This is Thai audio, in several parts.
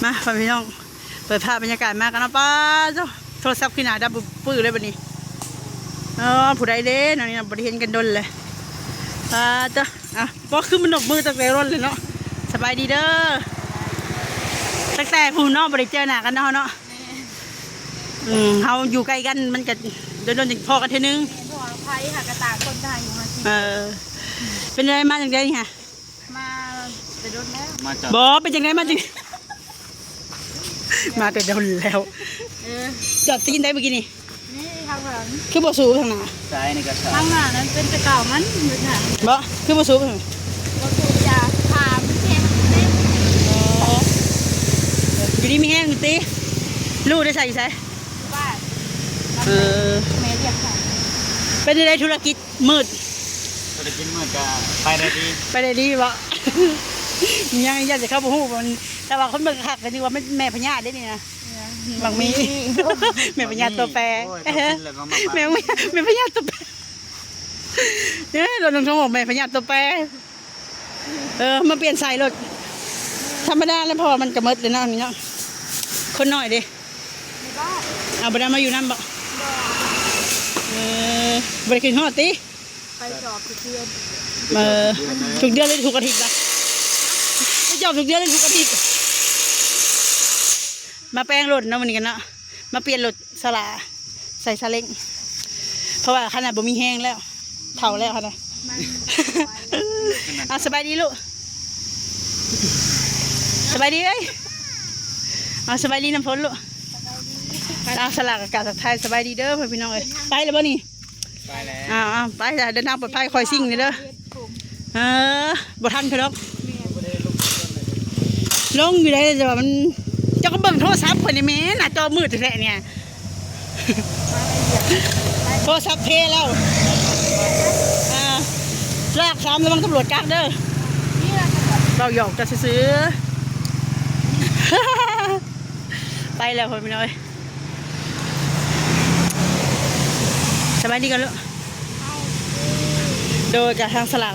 มาพี่น้องเปิดภาพบรรยากาศมากันนะป้าเจ้าโทรศัพท์ขึ้นหน้าดับปื้อเลยบัดนี้ผู้ใดเด้นนี่นะบริเห็นกันดนเลยเจ้าพอขึ้นมันหนกมือตั้งแต่ร้นเลยเนาะสบายดีเด้อตั้งแต่ผู้น้องบริเจอหน้ากันเนาะเขาอยู่ใกล้กันมันก็โดนๆอย่างพอกันเท่านึงพวกไผ่ค่ะกระต่างคนไทยอยู่มาสิเป็นอะไรมาจากไหนฮะมาแต่โดนแล้วมาจากบ่เป็นจากไหนมาจากมาแต่โดนแล้วจอดตีนได้เมื่อกี้นี่ทางหลังคือบ่สูบทางหน้าใช่ในกระสอบทางหน้านั้นเป็นตะเก่ามันเหมือนหน้าบ่คือบ่สูบบ่สูบยาพาไม่แข็งเต้นอยู่นี่มีแห้งตีลูกได้ใส่ใส่บ้านแม่เรียกค่ะเป็นอะไรธุรกิจมืดธุรกิจมืดก็ไปได้ดีบ่ยังอยากจะเข้าไปหูมันแต่ว่าคนเบิ่งคักกันดีว่าแม่พญาได้นี่นะบางมีแม่พญาตัวแปรแม่พญาตัวแปรเนี่ยเราต้องบอกแม่พญาตัวแปรมาเปลี่ยนใส่รถธรรมดาแล้วพอมันกระมดเลยนะนี่เนาะคนหน่อยดิเอาไปได้มาอยู่นั่นบ่บริกินห่อตีไปจอบทุกเดือนถูกเดือนเลยถูกอาทิตย์ละไปจอบถูกเดือนเลยถูกอาทิตย์มาแป้งรถนะวันนี้กันเนาะมาเปลี่ยนรถสลาใส่ซาเล้งเพราะว่าขนาดบ่มีแห้งแล้วเท่าแล้วค่ะสบายดีลูกสบายดีเอ้ยสบายดีน้ำฝนลูกสลากอากาศไทยสบายดีเด้อพี่น้องเอ้ยไปแล้วบ่นี่ไปแล้วไปแต่เดินทางปลอดภัยคอยซิ่งนี่เด้อบ่ทันพี่น้องลงอยู่ได้แต่ว่ามันเจ้าก็เบิ่งโทรศัพท์คนนี้แม่หน้าจอมืดแท้เนี่ยโทรศัพท์เพแล้วลากซ้ำแล้วมันตำรวจกักเด้อเราหยอกจะซื้อไปแล้วพี่น้องสบายดีกันลูกโดยจากทางสลาก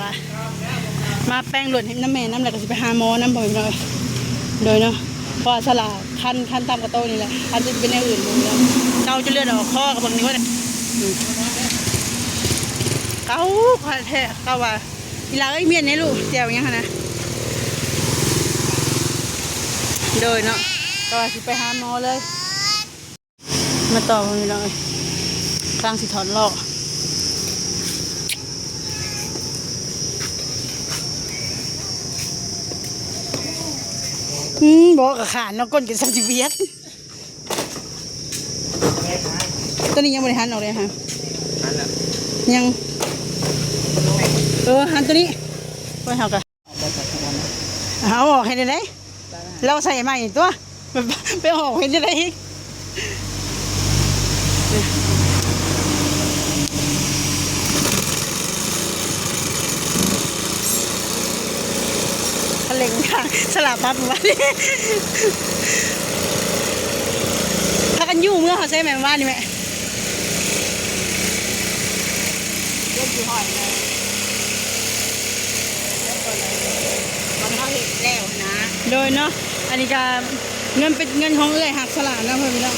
มาแป้งหล่นให้น้ำแม่น้ำอะไรก็จะไปหาหมอน้ำบ่อยหน่อยโดยเนาะพอสลากคันตามกระโตนี่แหละคันจะเป็นในอื่นหมดแล้วเกาจะเลือดออกข้อกับบางนิ้วเนี่ยเกาแท้เกาว่าอีหลาเอ้ยเมียนเนี่ยลูกเจียวอย่างเงี้ยนะโดยเนาะก็ว่าสิไปหาหมอเลยมาต่อพี่น้องกลางสิถอนลอกบอกกับขานน้องก้นกับสัมจิเวียดตอนนี้ยังบริหารออกเลยค่ะยังหันตัวนี้ไปหากันเอาออกให้ได้ไหมเราใส่ใหม่ตัวไปออกให้ได้ไหมเล็งค่ะสลับปั๊บมาเลยถ้ากันยู่เมื่อเขาใช้แม่ว่านี่แม่เล่นอยู่หอยเลยมันเขาเห็นแล้วนะโดยเนาะอันนี้ก็เงินเป็นเงินของเอื้อยหักสลับนะเพื่อนพี่น้อง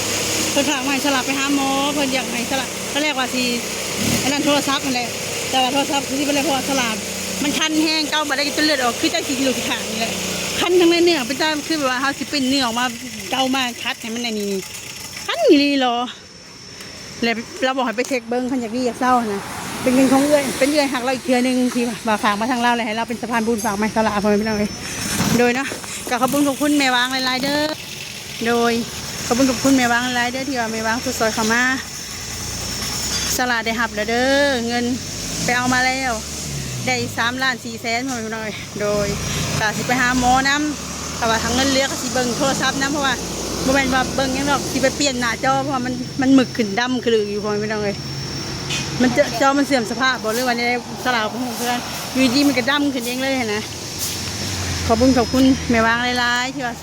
เพื่อนฝากมาให้สลับไปหาหมอเพื่อนอยากให้สลับก็เรียกว่าสิอันนั้นโทรศัพท์อะไรแต่ว่าโทรศัพท์ที่เป็นอะไรเพราะสลับมันคันแห้งเก้าบาดได้จนเลือดออกคือใจสีเหลืองขาดนี่แหละคันทั้งในเนื้อเป็นใจคือแบบว่าเขาสิเป็นเนื้อออกมาเก้ามาคัดให้มันในนี้คันนี่หรอแล้วเราบอกให้ไปเช็คเบิ้งขันจากนี้อยากเศร้านะเป็นเงินของเอื้อยเป็นเอื้อยหักเราอีกเทือนึงที่มาฝากมาทางเราเลยให้เราเป็นสะพานบุญฝากมาสละพอไม่ต้องเลยโดยนะกับขอบคุณแม่วางหลายๆเด้อโดยขอบคุณแม่วางหลายๆเด้อที่ว่าแม่วางสุดซอยเขามาสละได้หับแล้วเด้อเงินไปเอามาแล้วได้3,400,000พอหน่อยโดยกะสิไปหาหมอน้ำแต่ว่าทางเงินเลือกสิเบิ่งโทรศัพท์น้ำเพราะว่าโมเมนต์ว่าเบิ่งยังหรอกสิไปเปลี่ยนหน้าจอเพราะมันหมึกขึ้นดำคืออยู่พอไม่ต้องเลยมันจอมันเสื่อมสภาพบอกเลยวันนี้สลาวของเพื่อนอยู่ดีมันก็ดำขึ้นเองเลยนะขอบคุณแม่วางหลายๆที่ว่า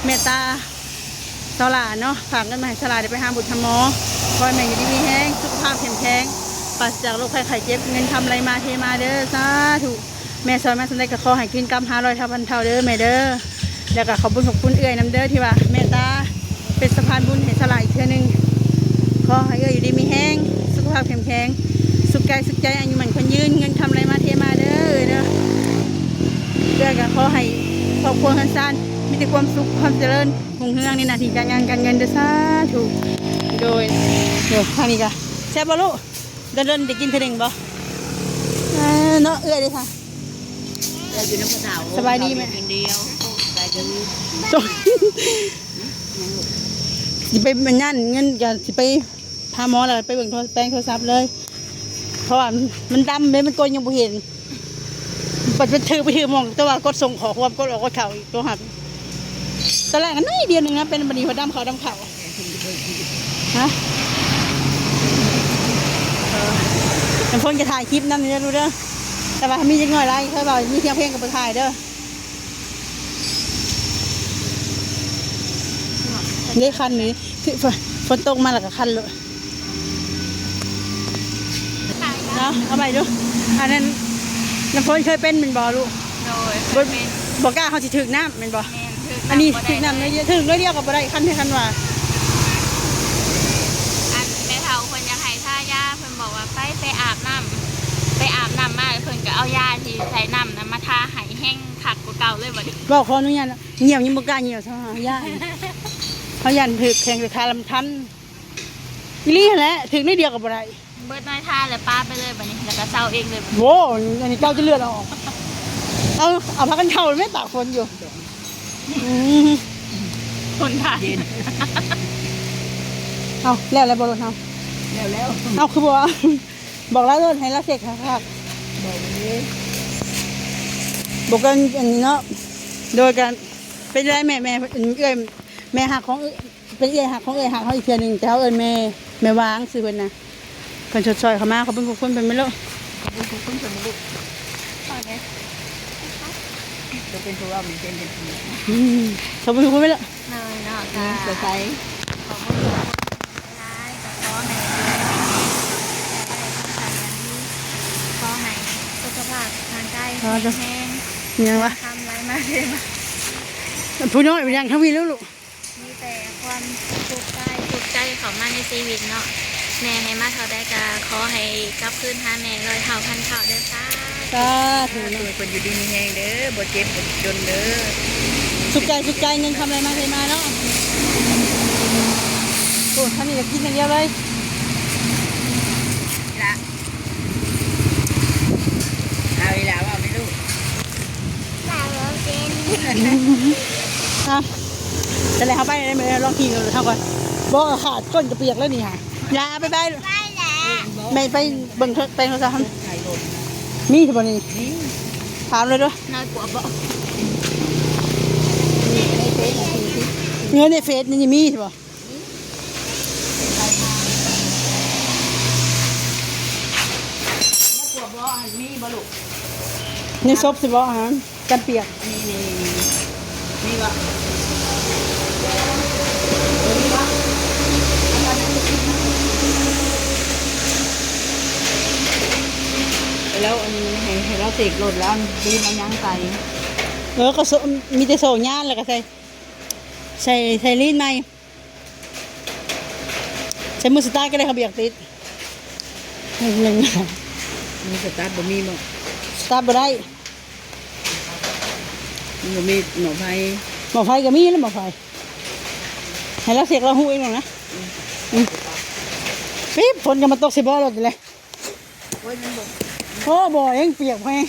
เมตตาสลาเนาะฝากเงินมาให้สลาได้ไปหาบุตรทำหมอคอยแม่อยู่ดีมีแห้งสุขภาพแข็งแรงปราศจากโรคไข้เจ็บเงินทำอะไรมาเทมาเด้อสาธุแม่ซอยแม่สนใจกับคอให้กินกำ500 เท่าพันเท่าเด้อแม่เด้อ แล้วก็ขอบคุณเอื้อยน้ำเด้อที่ว่าเมตตาเป็นสะพานบุญให้สลายอีกเทื่อนึงขอให้เอื้อยอยู่ดีมีแห้งสุขภาพแข็งแรงสุขกายสุขใจอายุมันคนยืนเงินทำอะไรมาเทมาเด้อเด้อเอื้อยก็ขอให้ครอบครัวฮันซานมีแต่ความสุขความเจริญรุ่งเรืองในหน้าที่การงานการเงินเด้อสาธุโดยทางนี้ก็แซ่บบ่ลูกเดินได้กินเทื่อนึงบ่เนาะเอื้อยเลยค่ะ เราอยู่ในภูเขา สบายดีไหม คนเดียวไปจน จบสิไปมันนั่นเงินจะสิไปพาหมอแล้วไปเบิ่งแปลงโทรศัพท์เลย เพราะว่ามันดำเลยมันกดยังบ่เห็นปัดไปถือมองแต่ว่ากดส่งขอความกดออกกดเข่าอีกตัวหักตอนแรกก็น้อยเดียวนึงนะเป็นบันดีพอดำเขาฮะแต่คนจะถ่ายคลิปนั่นนี่รู้เด้อแต่ว่ามีจังหน่อยไรเขาบอกมีเสียงเพลงกับไปถ่ายเด้อนี่คันนี้คือฝนตกมาแล้วก็คันเลยเอาไปดูอันนั้นน้ำฝนเคยเป็นเป็นบ่อลูก โดยเป็น บ่กล้าเขาสิถึกน้ำเป็นบ่ แมนคือ อันนี้ถึกน้ำเลยถึกเลยเดียวกับบ่ได้คันให้คันว่า อันแม่เฒ่าเพิ่นอยากให้ท่ายาเพิ่นบอกว่าไปอาบน้ำมาเพิ่นก็เอายาที่ใส่น้ำนั้นมาทาให้แห้งคักกว่าเก่าเลยบ่ดิ บอกขออนุญาตนะเงียบยังบ่กล้าเงียบซะย่าเขายันถึกแข่งราคาลำทันอีลี่แหละถึกนิดเดียวกับบ่ได้ เบิดน้อยทาแล้วป้าไปเลยบัดนี้แล้วก็เซาเองเลยบัดนี้ โว้อันนี้เจ้าจะเลือดออกเอาพักกันเข่าไม่ตากฝนอยู่ คนทาน เอาแล้วอะไรบ่รถเฮา แล้ว เอาคือบ่บอกแล้วรถให้ละเสกค่ะบอกกันอันนี้เนาะโดยการเป็นไรแม่เอ้ยแม่หักของเป็นเอ้ยหักของเอ้ยหักเขาอีกเทื่อนึงแต่เขาเอิ้นแม่วางซื่อเพิ่นน่ะเพิ่นชดซอยเขามาเขาเป็นคนเป็นไม่รู้ คุณสมบูรณ์ตอนนี้จะเป็นตัวเราเป็นเขาเป็นคนไม่รู้ เนยเนาะค่ะจะใช้ขอบคุณร้ายกับขอให้ขอให้สุขภาพทางกายแข็งแรง ยังวะ ทำไรมาเลยมา ผู้น้อยเป็นยังทั้งวีแล้วลูก มีแต่ความสุขใจของมาในชีวิตเนาะแม่ให้มาเขาได้ก็ขอให้กลับคืนหาแม่ลอยเท่าพันเท่าเด้อค่ะ ก็ถือ คนอยู่ดีมีแหงเด้อบ่เจ็บบ่จนเด้อ สุขใจเงินทำอะไรมาเลยมาเนาะโอ้ท่านนี่จะกินอย่างเดียวเลย ละเอาอีหลาว่าไม่รู้หลาว่าเป็น อ่ะแต่แล้วเขาไปได้ไหมลองกินกันเท่าก่อนบอกขาดก้นจะเปียกแล้วนี่ค่ะยาไปแล้วไม่ไปเบิ่งไปเขาจะทำมีที่บนนี้ถามเลยด้วย น้อยกว่าบ่ เงินในเฟซนี่มีใช่ป่ะนี่ซบสิบ่อาหารกันเปียกนี่วะแล้วอันนี้ให้เราเตกโหลดแล้วดีมันยังใส่ ก็มีแต่โซย่านแล้วก็ใส่ลิ้นในใส่มือสตาร์ก็ได้เขาเบียกติดหนึ่ง มีสตาร์ทบ่มีบ่ สตาร์บ่ได้ บ่มีหน่อไฟ หมอไฟก็มีแล้วหมอไฟให้เราเสกเราหูเองหรอกนะปี๊บฝนก็มาตกใส่บ่อเราเลย โอ้ยมันบ่ โอ้บ่อเองเปียกแห้ง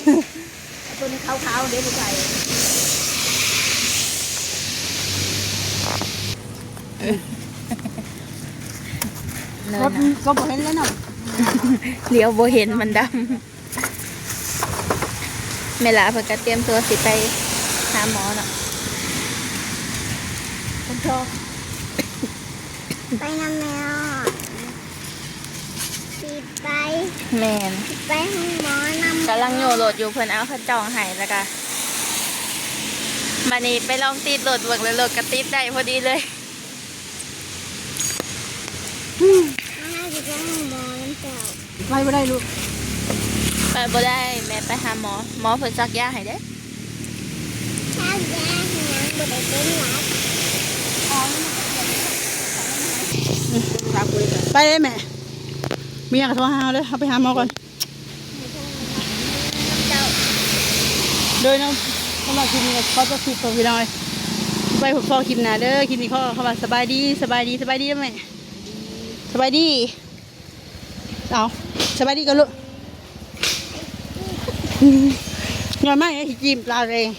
ตัวนี้ขาวๆเด้บ่ใส่รถก็บ่เห็นแล้วเนาะ เลี้ยวบ่เห็นมันดำแม่ลาเพิ่นก็เตรียมตัวสิไปหาหมอเนาะ คุณชอบ ไปน้ำแมวสิไป แม่น ไปห้องหมอนำ กำลังโยโหลดอยู่เพิ่นเอาเขาจองให้แล้วก็มานี่ไปลองติดโหลดเบิ่งแล้วโหลดก็ติดได้พอดีเลย แม่จะไปห้องหมอน้ำเจ้า ไปไม่ได้ลูก ไปบ่ได้แม่ไปหาหมอเพิ่นซักยาให้เด้ ถ้าแย่เหียง บ่ได้เป็นหลาย ไปเลยแม่มีอยากโทรหาเลยเอาไปหาหมอก่อน เจ้า โดยน้องสำหรับคลิปนี้เขาจะคิดของพี่น้อยไปผมพอคลิปหน้าเด้อคลิปนี้เขาว่าสบายดีสบายดีสบายดีไหมสบายดีเอาสบายดีกันลูกงอนมากไอ้ที่จิ้มปลาเอง